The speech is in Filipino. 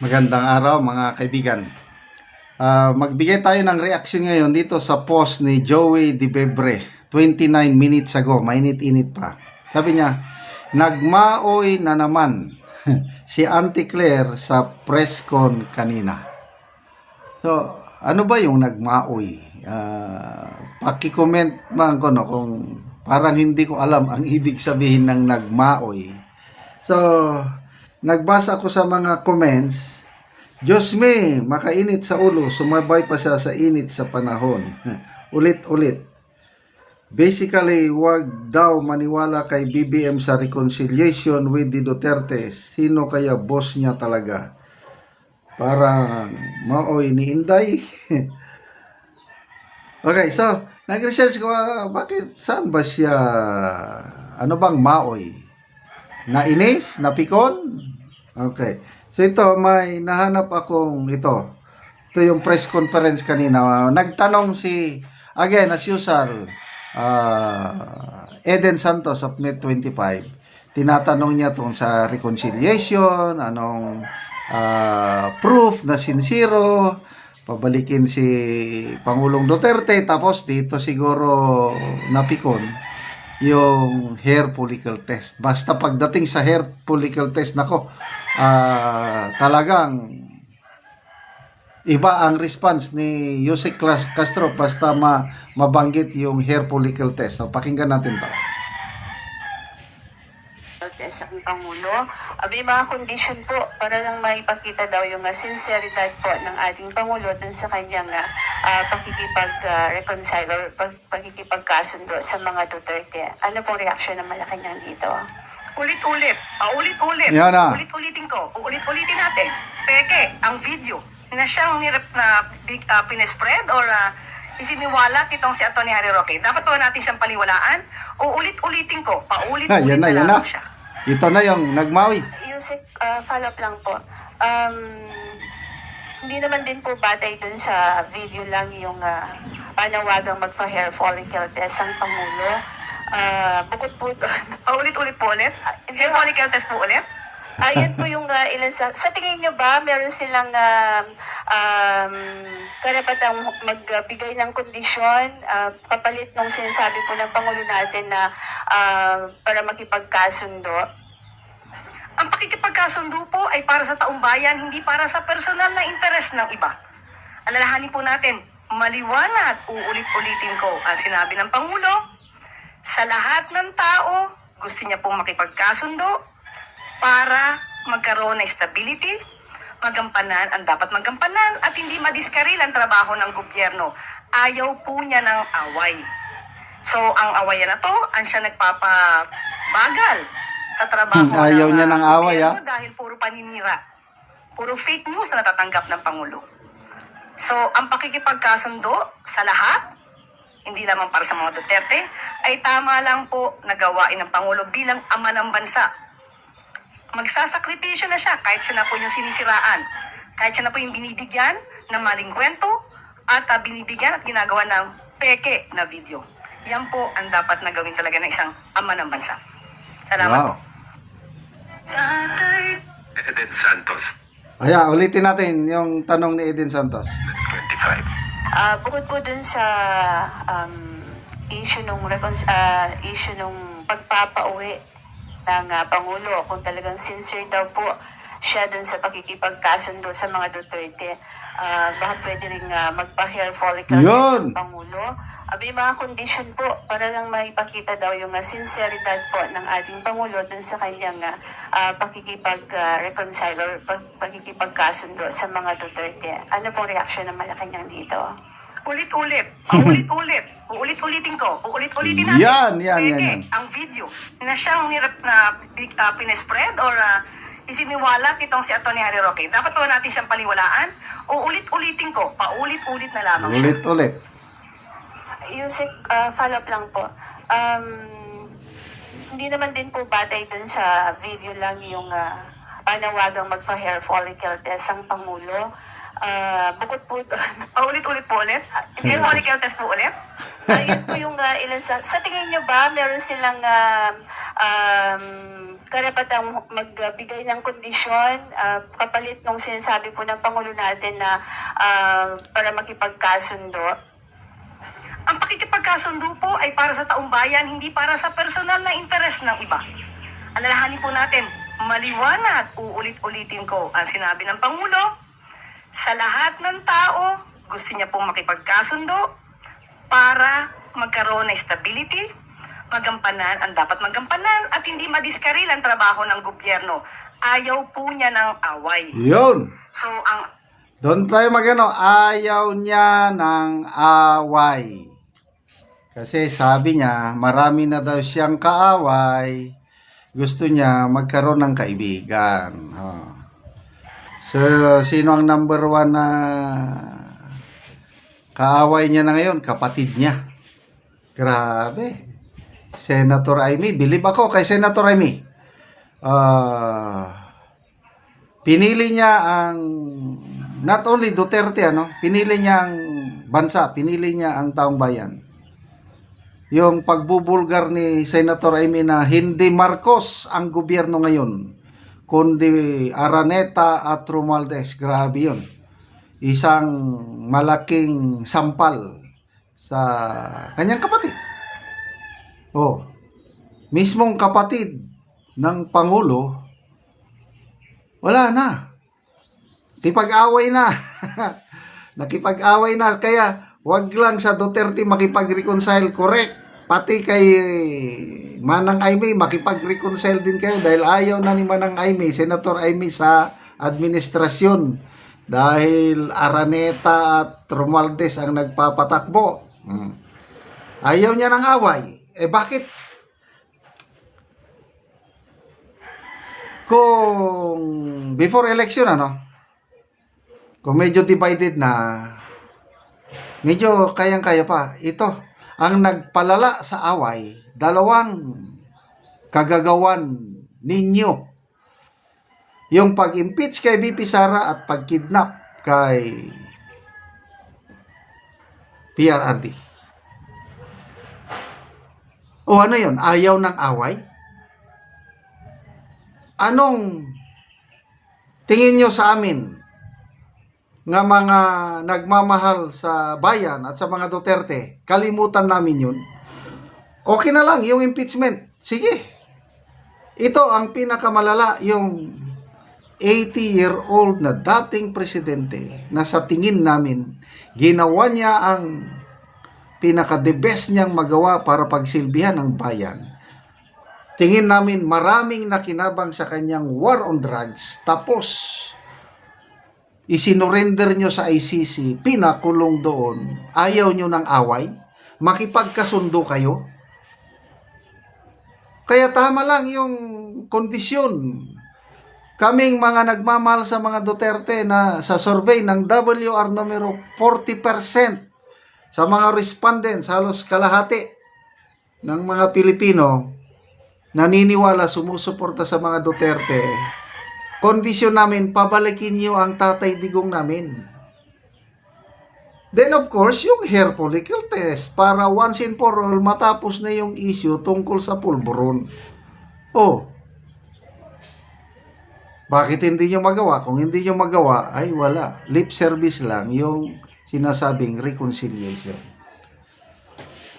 Magandang araw mga kaibigan. Magbigay tayo ng reaction ngayon dito sa post ni Joey De Bebre 29 minutes ago, mainit-init pa. Sabi niya, nagmaoy na naman si Auntie Claire sa press con kanina. So, ano ba yung nagmaoy? Paki-comment man ko no, kung parang hindi ko alam ang ibig sabihin ng nagmaoy. So, nagbasa ako sa mga comments. Diyos me, makainit sa ulo, sumabay pa siya sa init sa panahon. Ulit-ulit. Basically, wag daw maniwala kay BBM sa reconciliation with the Duterte. Sino kaya boss niya talaga? Parang maoy ni Inday. Okay, so, nag-research ko, bakit, saan ba siya, ano bang maoy? Nainis? Napikon? Okay. So ito, may nahanap akong ito. Ito yung press conference kanina. Nagtanong si, again, as usual, Eden Santos of Net25. Tinatanong niya tungkol sa reconciliation, anong proof na sincero, pabalikin si Pangulong Duterte, tapos dito siguro napikon yung hair follicle test. Basta pagdating sa hair follicle test, nako, talagang iba ang response ni Yusek Castro basta mabanggit yung hair follicle test. So, pakinggan natin to. Test ang Pangulo. May mga condition po para lang maipakita daw yung sinceridad po ng ating Pangulo dun sa kanyang pakikipag-reconcile or pakikipagkasundo sa mga Duterte. Ano pong reaction ng Malacanang dito? Ulit-ulit, paulit-ulit, Yan na. ulit-ulitin ko, uulit-ulitin natin. Peke, ang video na siyang pinespread or isiniwala itong si Atty. Harry Roque. Dapat ba natin siyang paliwalaan? O ulit-ulitin ko, paulit-ulit Yan na, yan na. lamang siya. Ito na yung nagmawi. Yusek, follow-up lang po. Hindi naman din po batay dun sa video lang yung panawagang magpa-hair follicle test ang Pangulo. Bukod po doon. Paulit-ulit po ulit? Hair follicle test po ulit? Ayun po yung ilan sa tingin nyo ba meron silang karapatang magbigay ng kondisyon kapalit nung sinasabi po ng Pangulo natin na para makipagkasundo? Ang pakikipagkasundo po ay para sa taong bayan, hindi para sa personal na interes ng iba. Alalahanin po natin, maliwanag at uulit-ulitin ko ang sinabi ng Pangulo. Sa lahat ng tao, gusto niya pong makipagkasundo para magkaroon ng stability, magampanan ang dapat magampanan at hindi madiskaril ang trabaho ng gobyerno. Ayaw po niya ng away. So, ang awayan na to, ang siya nagpapabagal sa trabaho Ayaw niya ng away, gobyerno dahil puro paninira. Puro fake news na natatanggap ng Pangulo. So, ang pakikipagkasundo sa lahat, hindi lamang para sa mga Duterte, ay tama lang po na gawain ng Pangulo bilang ama ng bansa. Magsasakripisyo na siya kahit siya na po yung sinisiraan. Kahit siya na po yung binibigyan ng maling kwento at binibigyan at ginagawa ng peke na video. Yan po ang dapat na gawin talaga ng isang ama ng bansa. Salamat Wow. po. Eden Santos, Ayan, ulitin natin yung tanong ni Eden Santos. 25. Bukod po dun sa issue nung pagpapauwi ng Pangulo, kung talagang sincere daw po siya dun sa pakikipagkasundo sa mga Duterte, baka pwede rin magpa-hair follicle test Yun! ang Pangulo. May mga condition po para lang maipakita daw yung sinceridad po ng ating Pangulo dun sa kanyang pakikipag-reconcile or pakikipagkasundo sa mga Duterte. Ano pong reaction ng Malacanang dito? Ulit-ulit, paulit-ulit, uulit-ulitin ko, uulit-ulitin natin. Yan. Peke, ang video na siyang pinespread or isiniwala itong si Atty. Harry Roque. Dapat ba natin siyang paliwalaan? O ulit-ulitin ko, paulit-ulit na lamang siya. Ulit-ulit. Yusek, follow-up lang po. Hindi naman din po batay dun sa video lang yung panawagang magpa-hair follicle test ang Pangulo. Bukod po doon. Paulit-ulit po ulit? Hair follicle test po ulit? Ayun po yung ilan sa tingin nyo ba meron silang karapatang magbigay ng kondisyon kapalit nung sinasabi po ng Pangulo natin na para makipagkasundo. Ang pakikipagkasundo po ay para sa taong bayan, hindi para sa personal na interes ng iba. Alalahanin po natin, maliwanag, uulit-ulitin ko ang sinabi ng Pangulo, sa lahat ng tao, gusto niya pong makipagkasundo para magkaroon ng stability, magampanan ang dapat magampanan at hindi madiskaril ang trabaho ng gobyerno. Ayaw po niya ng away. Yun. So, ang Doon tayo magano, ayaw niya ng away. Kasi sabi niya, marami na daw siyang kaaway. Gusto niya magkaroon ng kaibigan. Oh. So, sino ang number 1 na kaaway niya na ngayon? Kapatid niya. Grabe. Senator Amy. Believe ako kay Senator Amy. Pinili niya ang not only Duterte, pinili niya ang bansa, pinili niya ang taong bayan. Yung pagbubulgar ni Senator Amy na hindi Marcos ang gobyerno ngayon, kundi Araneta at Romualdez. Grabe yun. Isang malaking sampal sa kanyang kapatid. Oh, mismong kapatid ng Pangulo, wala na. Nakipag-away na. Nakipag-away na. Kaya, wag lang sa Duterte makipag-reconcile, correct. Pati kay Manang Amy, makipag-reconcile din kayo dahil ayaw na ni Manang Amy, Senator Amy sa administrasyon dahil Araneta at Romualdez ang nagpapatakbo. Ayaw niya ng away. Bakit? Kung before election, kung medyo divided na, medyo kayang-kaya pa. Ito, ang nagpalala sa away, dalawang kagagawan ninyo. Yung pag-impeach kay VP Sara at pag-kidnap kay PRRD. O ano yun? Ayaw ng away? Anong tingin nyo sa amin nga mga nagmamahal sa bayan at sa mga Duterte? Kalimutan namin yun. Okay na lang yung impeachment. Sige. Ito ang pinakamalala, yung 80-year-old na dating presidente na sa tingin namin, ginawa niya ang pinaka-the best niyang magawa para pagsilbihan ng bayan. Tingin namin maraming nakinabang sa kanyang war on drugs. Tapos, isinurrender nyo sa ICC, pinakulong doon. Ayaw nyo ng away? Makipagkasundo kayo? Kaya tama lang yung kondisyon. Kaming mga nagmamahal sa mga Duterte na sa survey ng WR numero 40% sa mga respondents, halos kalahati ng mga Pilipino naniniwala, sumusuporta sa mga Duterte. Kondisyon namin, pabalikin niyo ang Tatay Digong namin. Then of course, yung hair follicle test para once and for all matapos na yung issue tungkol sa pulburon. Oh, bakit hindi nyo magawa? Kung hindi nyo magawa, ay wala. Lip service lang yung sinasabing reconciliation.